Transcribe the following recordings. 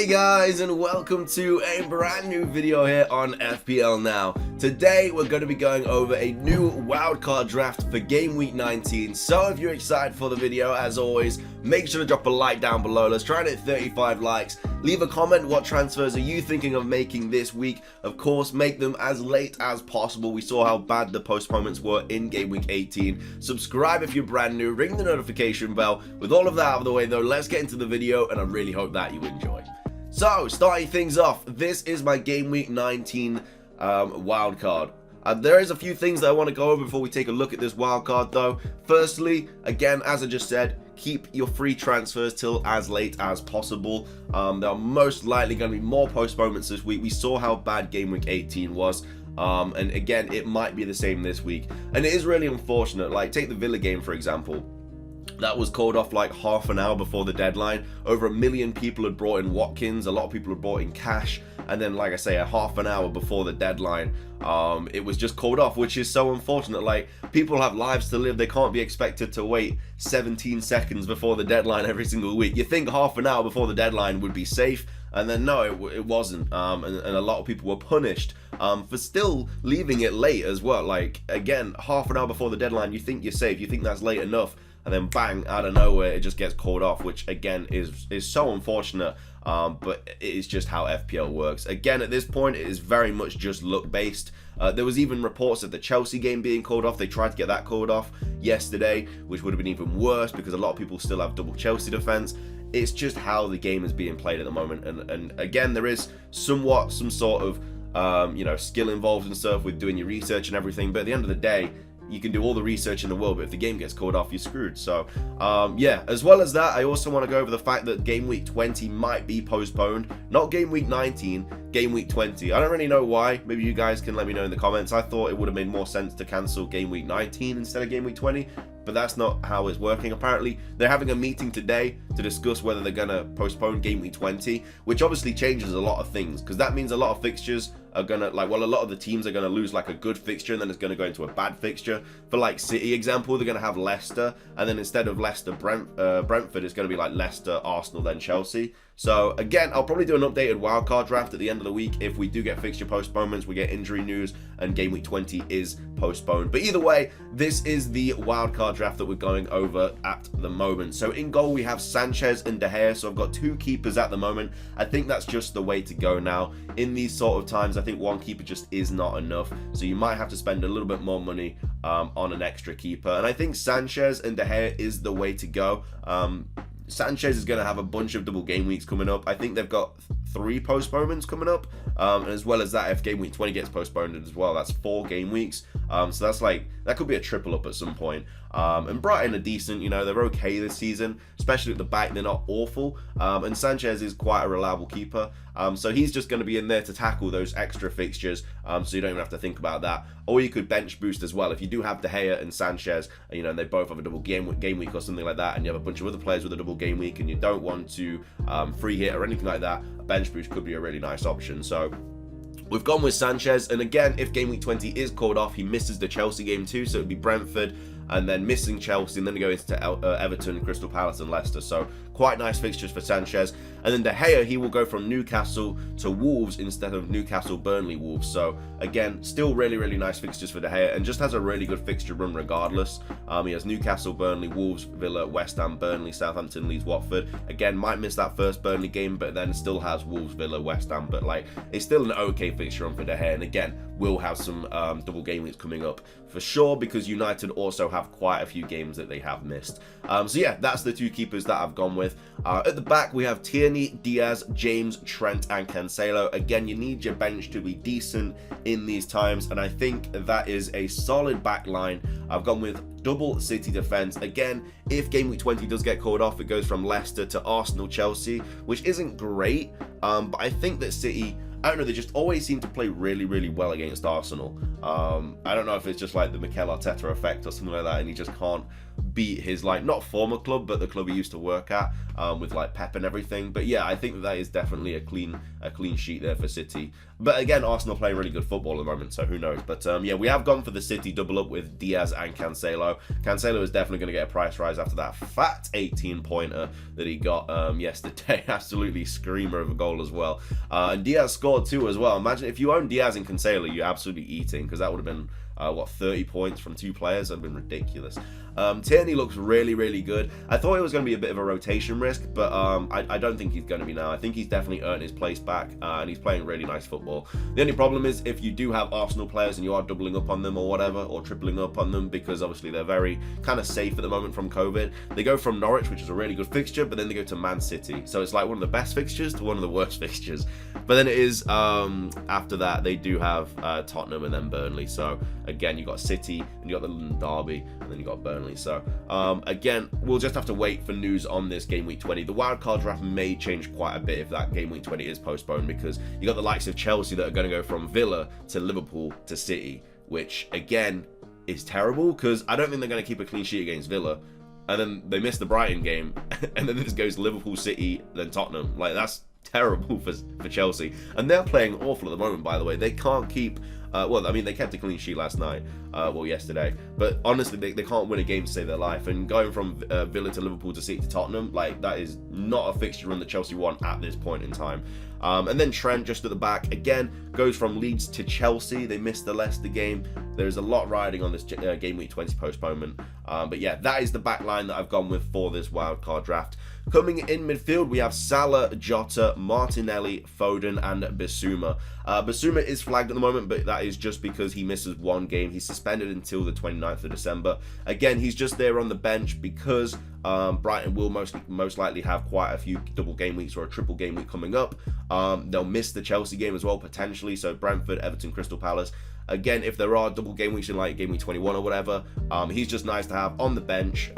Hey guys, and welcome to a brand new video here on FPL Now. Today we're going to be going over a new wildcard draft for game week 19. So if you're excited for the video, as always, make sure to drop a like down below. Let's try and hit 35 likes. Leave a comment, what transfers are you thinking of making this week? Of course, make them as late as possible. We saw how bad the postponements were in game week 18. Subscribe if you're brand new, ring the notification bell. With all of that out of the way though, let's get into the video, and I really hope that you enjoy. So, starting things off, this is my game week 19 wildcard. There is a few things that I want to go over before we take a look at this wildcard though. Firstly, again, as I just said, keep your free transfers till as late as possible. There are most likely going to be more postponements this week. We saw how bad game week 18 was. And again, it might be the same this week. And it is really unfortunate. Like, take the Villa game, for example. That was called off like half an hour before the deadline. Over 1 million people had brought in Watkins. A lot of people had brought in cash. And then, like I say, a half an hour before the deadline, it was just called off, which is so unfortunate. Like, people have lives to live. They can't be expected to wait 17 seconds before the deadline every single week. You think half an hour before the deadline would be safe, and then no, it wasn't. And a lot of people were punished for still leaving it late as well. Like, again, half an hour before the deadline, you think you're safe. You think that's late enough. And then bang, out of nowhere, it just gets called off, which again is so unfortunate. But it is just how FPL works. Again, at this point, it is very much just luck based. There was even reports of the Chelsea game being called off. They tried to get that called off yesterday, which would have been even worse because a lot of people still have double Chelsea defense. It's just how the game is being played at the moment. And again, there is somewhat some sort of skill involved and stuff with doing your research and everything. But at the end of the day, you can do all the research in the world, but if the game gets called off, you're screwed. So, yeah, as well as that, I also want to go over the fact that game week 20 might be postponed. Not game week 19, game week 20. I don't really know why. Maybe you guys can let me know in the comments. I thought it would have made more sense to cancel game week 19 instead of game week 20, but that's not how it's working. Apparently, they're having a meeting today to discuss whether they're going to postpone game week 20, which obviously changes a lot of things, because that means a lot of fixtures are gonna, like, well, a lot of the teams are gonna lose like a good fixture, and then it's gonna go into a bad fixture. For like City example, they're gonna have Leicester, and then instead of Leicester Brentford, it's gonna be like Leicester, Arsenal, then Chelsea. So again, I'll probably do an updated wildcard draft at the end of the week if we do get fixture postponements, we get injury news, and game week 20 is postponed. But either way, this is the wildcard draft that we're going over at the moment. So in goal, we have Sanchez and De Gea. So I've got two keepers at the moment. I think that's just the way to go now. In these sort of times, I think one keeper just is not enough. So you might have to spend a little bit more money on an extra keeper. And I think Sanchez and De Gea is the way to go. Sanchez is going to have a bunch of double game weeks coming up. I think they've got 3 postponements coming up, and as well as that, if game week 20 gets postponed as well, that's 4 game weeks. So that's like, that could be a triple up at some point. And Brighton are decent, you know, they're okay this season, especially at the back, they're not awful. And Sanchez is quite a reliable keeper. So he's just going to be in there to tackle those extra fixtures, so you don't even have to think about that. Or you could bench boost as well. If you do have De Gea and Sanchez, you know, and they both have a double game week or something like that, and you have a bunch of other players with a double game week, and you don't want to free hit or anything like that, a bench boost could be a really nice option. So we've gone with Sanchez, and again, if game week 20 is called off, he misses the Chelsea game too, so it would be Brentford, and then missing Chelsea, and then go into Everton, Crystal Palace, and Leicester. So quite nice fixtures for Sanchez. And then De Gea, he will go from Newcastle to Wolves instead of Newcastle, Burnley, Wolves. So again, still really, really nice fixtures for De Gea, and just has a really good fixture run regardless. He has Newcastle, Burnley, Wolves, Villa, West Ham, Burnley, Southampton, Leeds, Watford. Again, might miss that first Burnley game, but then still has Wolves, Villa, West Ham. But like, it's still an okay fixture run for De Gea. And again, we'll have some double game weeks coming up for sure, because United also have quite a few games that they have missed. So yeah, that's the two keepers that I've gone with. At the back, we have Tierney, Diaz, James, Trent, and Cancelo. Again, you need your bench to be decent in these times, and I think that is a solid back line. I've gone with double City defense. Again, if game week 20 does get called off, it goes from Leicester to Arsenal, Chelsea, which isn't great, but I think that City I don't know, they just always seem to play really, really well against Arsenal. I don't know if it's just like the Mikel Arteta effect or something like that, and he just can't beat his, like, not former club, but the club he used to work at, with like Pep and everything. But yeah, I think that is definitely a clean sheet there for City. But again, Arsenal playing really good football at the moment, so who knows. But yeah, we have gone for the City double up with Diaz and Cancelo. Cancelo is definitely going to get a price rise after that fat 18-pointer that he got yesterday. Absolutely screamer of a goal as well. And Diaz scored too as well. Imagine if you own Diaz and Cancelo, you're absolutely eating, because that would have been what, 30 points from 2 players? That would have been ridiculous. Tierney looks really, really good. I thought it was going to be a bit of a rotation risk, but I don't think he's going to be now. I think he's definitely earned his place back, and he's playing really nice football. The only problem is if you do have Arsenal players and you are doubling up on them or whatever, or tripling up on them, because obviously they're very kind of safe at the moment from COVID. They go from Norwich, which is a really good fixture, but then they go to Man City. So it's like one of the best fixtures to one of the worst fixtures. But then it is, after that, they do have Tottenham and then Burnley. So again, you got City, and you got the London Derby, and then you got Burnley. So again, we'll just have to wait for news on this game week 20. The wildcard draft may change quite a bit if that game week 20 is postponed, because you got the likes of Chelsea that are going to go from Villa to Liverpool to City, which again is terrible, because I don't think they're going to keep a clean sheet against Villa. And then they miss the Brighton game, and then this goes Liverpool, City, then Tottenham. Like, that's terrible for Chelsea. And they're playing awful at the moment, by the way. They can't keep... well, I mean, they kept a clean sheet last night, well, yesterday. But honestly, they can't win a game to save their life. And going from Villa to Liverpool to City to Tottenham, like, that is not a fixture run that Chelsea want at this point in time. And then Trent just at the back, again, goes from Leeds to Chelsea. They missed the Leicester game. There's a lot riding on this game week 20 postponement. But yeah, that is the back line that I've gone with for this wildcard draft. Coming in midfield, we have Salah, Jota, Martinelli, Foden, and Bissouma. Bissouma is flagged at the moment, but that is just because he misses one game. He's suspended until the 29th of December. Again, he's just there on the bench because Brighton will most likely have quite a few double game weeks or a triple game week coming up. They'll miss the Chelsea game as well, potentially. So Brentford, Everton, Crystal Palace. Again, if there are double game weeks in like game week 21 or whatever, he's just nice to have on the bench.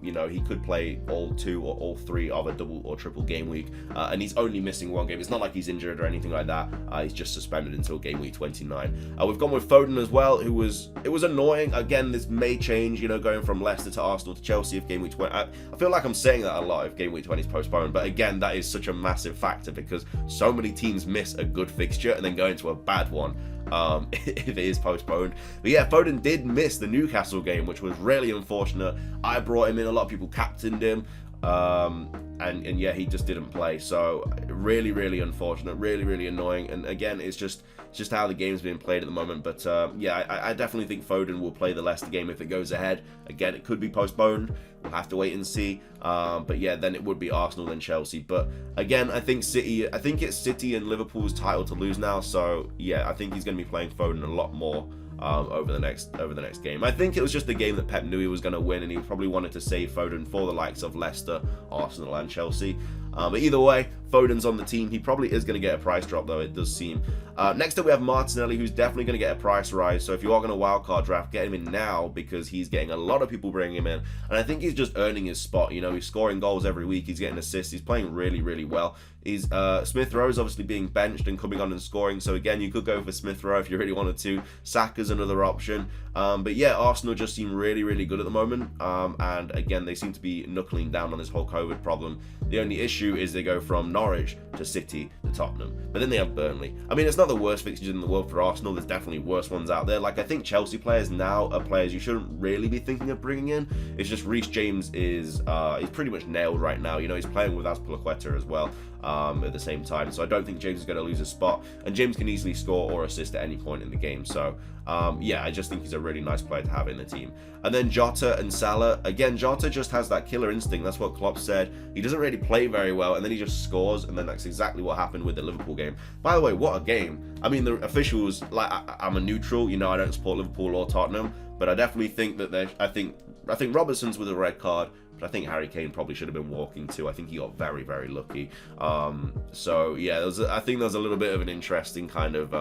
You know, he could play all 2 or all 3 of a double or triple game week, and he's only missing 1 game. It's not like he's injured or anything like that. He's just suspended until game week 29. We've gone with Foden as well, it was annoying. Again, this may change, you know, going from Leicester to Arsenal to Chelsea if game week 20. I feel like I'm saying that a lot if game week 20 is postponed, but again, that is such a massive factor because so many teams miss a good fixture and then go into a bad one. If it is postponed. But yeah, Foden did miss the Newcastle game, which was really unfortunate. I brought him in, a lot of people captained him, and yeah, he just didn't play. So really, really unfortunate, really, really annoying. And again, it's just how the game's being played at the moment. But yeah, I definitely think Foden will play the Leicester game if it goes ahead. Again, it could be postponed. We'll have to wait and see. But yeah, then it would be Arsenal, then Chelsea. But again, I think it's City and Liverpool's title to lose now. So yeah, I think he's going to be playing Foden a lot more over the next game. I think it was just the game that Pep knew he was going to win, and he probably wanted to save Foden for the likes of Leicester, Arsenal, and Chelsea. But either way, Foden's on the team. He probably is going to get a price drop, though, it does seem. Next up, we have Martinelli, who's definitely going to get a price rise. So if you are going to wildcard draft, get him in now because he's getting a lot of people bringing him in. And I think he's just earning his spot. You know, he's scoring goals every week. He's getting assists. He's playing really, really well. He's Smith Rowe is obviously being benched and coming on and scoring. So again, you could go for Smith Rowe if you really wanted to. Saka's another option. But yeah, Arsenal just seem really, really good at the moment. And again, they seem to be knuckling down on this whole COVID problem. The only issue is they go from Norwich to City to Tottenham. But then they have Burnley. I mean, it's not the worst fixtures in the world for Arsenal. There's definitely worse ones out there. Like, I think Chelsea players now are players you shouldn't really be thinking of bringing in. It's just Reece James is he's pretty much nailed right now. You know, he's playing with Azpilicueta as well. At the same time, so I don't think James is going to lose his spot, and James can easily score or assist at any point in the game. So yeah, I just think he's a really nice player to have in the team. And then Jota and Salah, again, Jota just has that killer instinct. That's what Klopp said. He doesn't really play very well, and then he just scores, and then that's exactly what happened with the Liverpool game. By the way, what a game. I mean, the officials, like, I'm a neutral, you know, I don't support Liverpool or Tottenham, but I definitely think that I think Robertson's with a red card. But I think Harry Kane probably should have been walking too. I think he got very, very lucky. So yeah, I think there's a little bit of an interesting kind of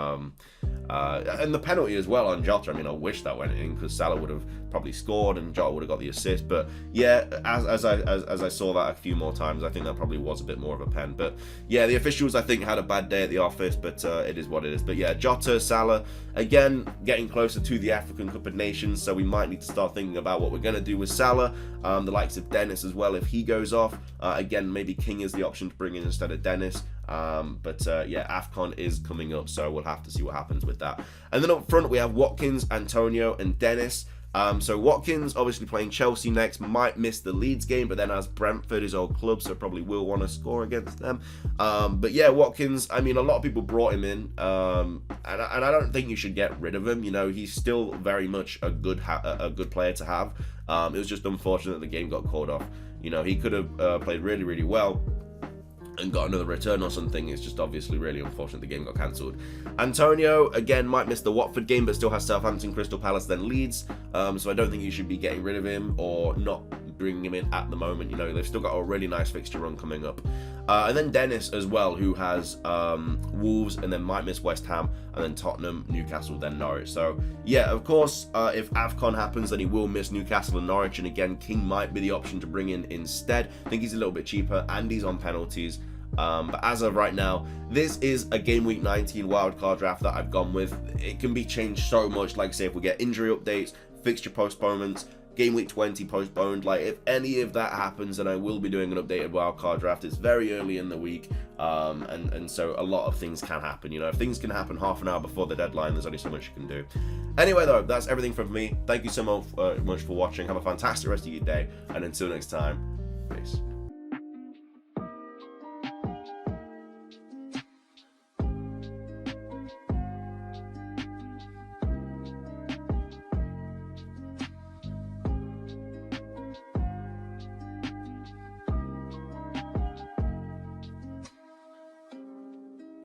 And the penalty as well on Jota. I mean, I wish that went in because Salah would have probably scored and Jota would have got the assist. But yeah, as I saw that a few more times, I think that probably was a bit more of a pen. But yeah, the officials I think had a bad day at the office, but it is what it is. But yeah, Jota, Salah, again getting closer to the African Cup of Nations, so we might need to start thinking about what we're going to do with Salah. The likes of Dennis as well if he goes off. Again, maybe King is the option to bring in instead of Dennis. But yeah, AFCON is coming up, so we'll have to see what happens with that. And then up front we have Watkins, Antonio and Dennis. So Watkins obviously playing Chelsea next, might miss the Leeds game, but then has Brentford, his old club, so probably will want to score against them. But yeah, Watkins, I mean, a lot of people brought him in, and I don't think you should get rid of him. You know, he's still very much a good player to have. It was just unfortunate that the game got called off. You know, he could have played really, really well and got another return or something. It's just obviously really unfortunate the game got cancelled. Antonio, again, might miss the Watford game, but still has Southampton, Crystal Palace, then Leeds. So I don't think you should be getting rid of him or not bringing him in at the moment. You know, they've still got a really nice fixture run coming up. And then Dennis as well, who has Wolves and then might miss West Ham and then Tottenham, Newcastle, then Norwich. So yeah, of course, if AFCON happens, then he will miss Newcastle and Norwich. And again, King might be the option to bring in instead. I think he's a little bit cheaper and he's on penalties. But as of right now, this is a Game Week 19 wildcard draft that I've gone with. It can be changed so much, like say if we get injury updates, fixture postponements, Game Week 20 postponed, like if any of that happens, then I will be doing an updated wildcard draft. It's very early in the week, and so a lot of things can happen. You know, if things can happen half an hour before the deadline, there's only so much you can do. Anyway though, that's everything from me. Thank you so much for watching. Have a fantastic rest of your day, and until next time, peace.